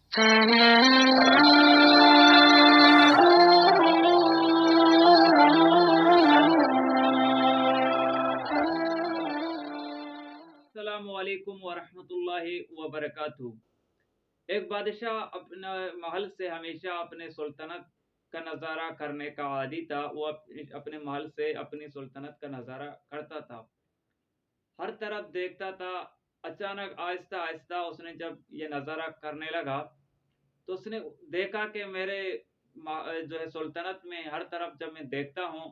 अस्सलामु अलैकुम वरहमतुल्लाहि वबरकातुहू। एक बादशाह अपना महल से हमेशा अपने सुल्तनत का नज़ारा करने का आदी था। वो अपने महल से अपनी सुल्तनत का नज़ारा करता था, हर तरफ देखता था। अचानक आहिस्ता आहिस्ता उसने जब ये नज़ारा करने लगा तो उसने देखा कि मेरे जो है सुल्तनत में हर तरफ जब मैं देखता हूँ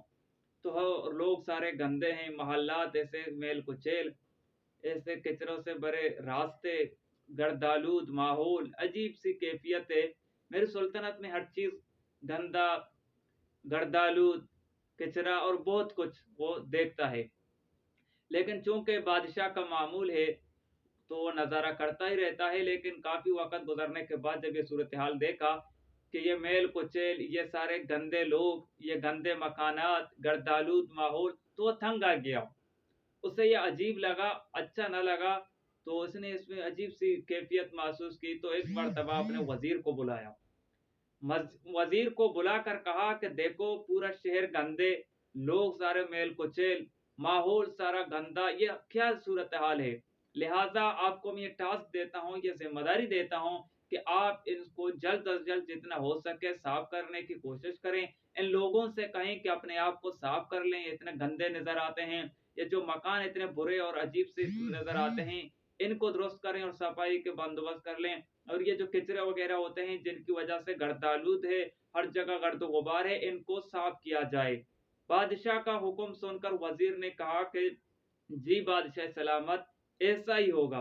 तो लोग सारे गंदे हैं, मोहल्लात ऐसे मेल कुचेल, ऐसे कचरों से भरे रास्ते, गर्दालूद माहौल, अजीब सी कैफियत है। मेरी सुल्तनत में हर चीज़ गंदा, गर्दालूद, कचरा और बहुत कुछ वो देखता है। लेकिन चूंकि बादशाह का मामूल है तो वो नज़ारा करता ही रहता है। लेकिन काफ़ी वक़्त गुज़रने के बाद जब ये सूरत-ए-हाल देखा कि ये मेल कुचैल, ये सारे गंदे लोग, ये गंदे मकानात, गर्दालूद माहौल, तो वो तंग आ गया। उसे ये अजीब लगा, अच्छा ना लगा, तो उसने इसमें अजीब-सी कैफ़ियत महसूस की, तो एक मर्तबा अपने वज़ीर को बुलाया। वज़ीर को बुलाकर कहा कि देखो पूरा शहर गंदे, लोग सारे मेल कुचैल, माहौल सारा गंदा, ये क्या सूरत-ए-हाल है? लिहाज़ा आपको मैं ये टास्क देता हूँ, ये ज़िम्मेदारी देता हूँ कि आप इसको जल्द अज़ जल्द जितना हो सके साफ़ करने की कोशिश करें। इन लोगों से कहें कि अपने आप को साफ़ कर लें, इतने गंदे नज़र आते हैं। ये जो मकान इतने बुरे और अजीब से नज़र आते हैं, इनको दुरुस्त करें और सफाई के बंदोबस्त कर लें। और ये जो कचरे वगैरह होते हैं जिनकी वजह से गर्दालूद है, हर जगह गर्द-गुबार है, इनको साफ़ किया जाए। बादशाह का हुक्म सुनकर वज़ीर ने कहा कि जी बादशाह सलामत, ऐसा ही होगा।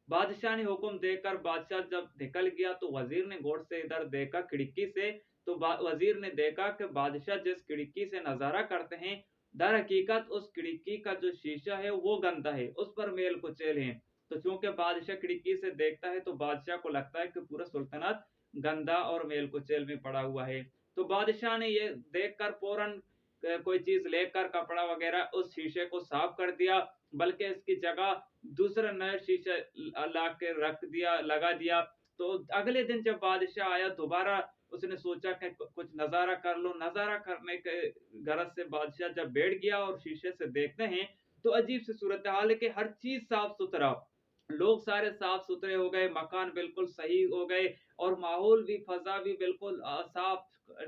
बादशाह ने हुक्म देकर बादशाह जब निकल गया तो वज़ीर ने गौर से इधर देखा खिड़की से, तो वज़ीर ने देखा कि बादशाह जिस खिड़की से नज़ारा करते हैं, दर हकीकत उस खिड़की का जो शीशा है वो गंदा है, उस पर मेल कुचैल हैं। तो चूँकि बादशाह खिड़की से देखता है तो बादशाह को लगता है कि पूरा सुल्तनत गंदा और मेल कुचैल में पड़ा हुआ है। तो बादशाह ने ये देखकर फ़ौरन कोई चीज़ लेकर कपड़ा वग़ैरह उस शीशे को साफ़ कर दिया, बल्कि इसकी जगह दूसरा नया शीशा ला के रख दिया, लगा दिया। तो अगले दिन जब बादशाह आया दोबारा उसने सोचा कि कुछ नज़ारा कर लूँ, नज़ारा करने के गरज से बादशाह जब बैठ गया और शीशे से देखते हैं, तो अजीब सी सूरत-ए-हाल है कि हर चीज़ साफ-सुथरा, लोग सारे साफ-सुथरे हो गए, मकान बिल्कुल सही हो गए और माहौल भी, फ़ज़ा भी बिल्कुल साफ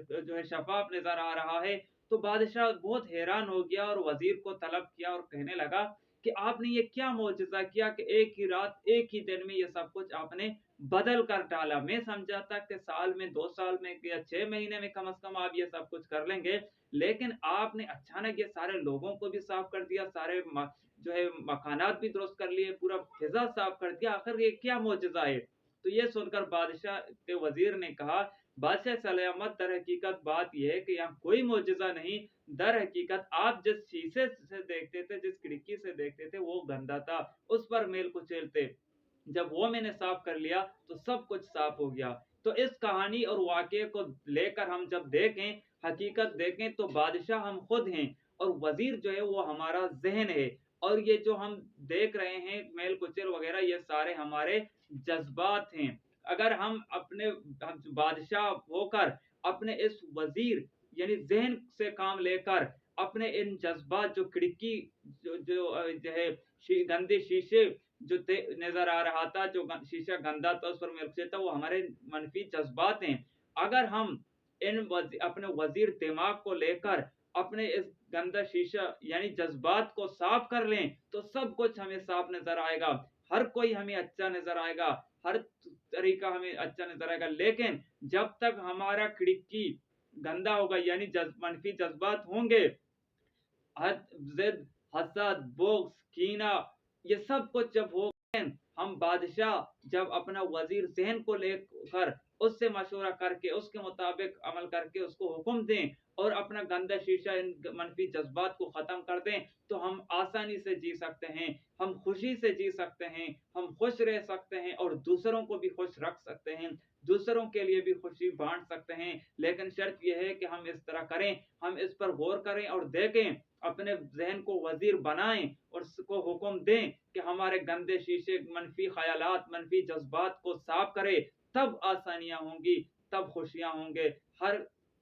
जो है शफ़ाफ़ नज़र आ रहा है। तो बादशाह बहुत हैरान हो गया और वज़ीर को तलब किया और कहने लगा कि आपने ये क्या मोजज़ा किया कि एक ही रात, एक ही दिन में ये सब कुछ आपने बदल कर डाला। मैं समझा था कि साल में, 2 साल में या 6 महीने में कम से कम आप ये सब कुछ कर लेंगे, लेकिन आपने अचानक ये सारे लोगों को भी साफ़ कर दिया, सारे जो है मकानात भी दुरुस्त कर लिए, पूरा फ़िज़ा साफ़ कर दिया, आखिर ये क्या मोजज़ा है? तो ये सुनकर बादशाह के वज़ीर ने कहा, बादशाह सलामत दर हकीकत बात ये है कि यहाँ कोई मोजज़ा नहीं, दर हकीकत आप जिस शीशे से देखते थे, जिस खिड़की से देखते थे, वो गंदा था, उस पर मेल कुचैल थे। जब वो मैंने साफ कर लिया तो सब कुछ साफ हो गया। तो इस कहानी और वाक़ये को लेकर हम जब देखें, हकीकत देखें तो बादशाह हम खुद हैं और वज़ीर जो है वो हमारा ज़हन है और ये जो हम देख रहे हैं मेल कुचैल वग़ैरह ये सारे हमारे जज़्बात हैं। अगर हम अपने बादशाह होकर अपने इस वज़ीर यानी ज़हन से काम लेकर अपने इन जज़्बात जो खिड़की जो है गंदे शीशे जो नज़र आ रहा था, जो शीशा गंदा था उस पर मिर्चे था, वो हमारे मनफी जज़्बात हैं। अगर हम अपने वज़ीर दिमाग को लेकर अपने इस गंदा शीशा यानी जज़्बात को साफ कर लें, तो सब कुछ हमें साफ नज़र आएगा। हर कोई हमें अच्छा नज़र आएगा, हर तरीका हमें अच्छा नज़र आएगा। लेकिन जब तक हमारा खिड़की गंदा होगा यानी मनफी जज़्बात होंगे, हद, ज़िद, हसद, बुग़्ज़, कीना, ये सब कुछ जब हो हम बादशाह जब अपना वज़ीर ज़हन को लेकर उससे मशवरा करके उसके मुताबिक अमल करके उसको हुक्म दें और अपना गंदा शीशा इन मनफी जज़्बात को ख़त्म कर दें, तो हम आसानी से जी सकते हैं, हम खुशी से जी सकते हैं, हम खुश रह सकते हैं और दूसरों को भी खुश रख सकते हैं, दूसरों के लिए भी खुशी बाँट सकते हैं। लेकिन शर्त ये है कि हम इस तरह करें, हम इस पर गौर करें और देखें, अपने ज़हन को वज़ीर बनाएँ और उसको हुक्म दें कि हमारे गंदे शीशे, मनफ़ी ख़यालात, मनफ़ी जज़्बात को साफ़ करे, तब आसानियाँ होंगी, तब खुशियाँ होंगे, हर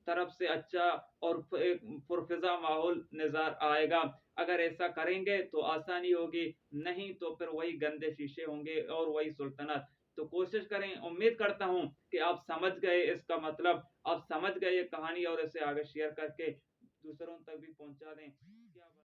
तरफ से अच्छा और एक पुरफ़िज़ा माहौल नज़र आएगा। अगर ऐसा करेंगे तो आसानी होगी, नहीं तो फिर वही गंदे शीशे होंगे और वही सुल्तनत। तो कोशिश करें, उम्मीद करता हूँ कि आप समझ गए इसका मतलब, आप समझ गए ये कहानी और इसे आगे शेयर करके दूसरों तक भी पहुँचा दें।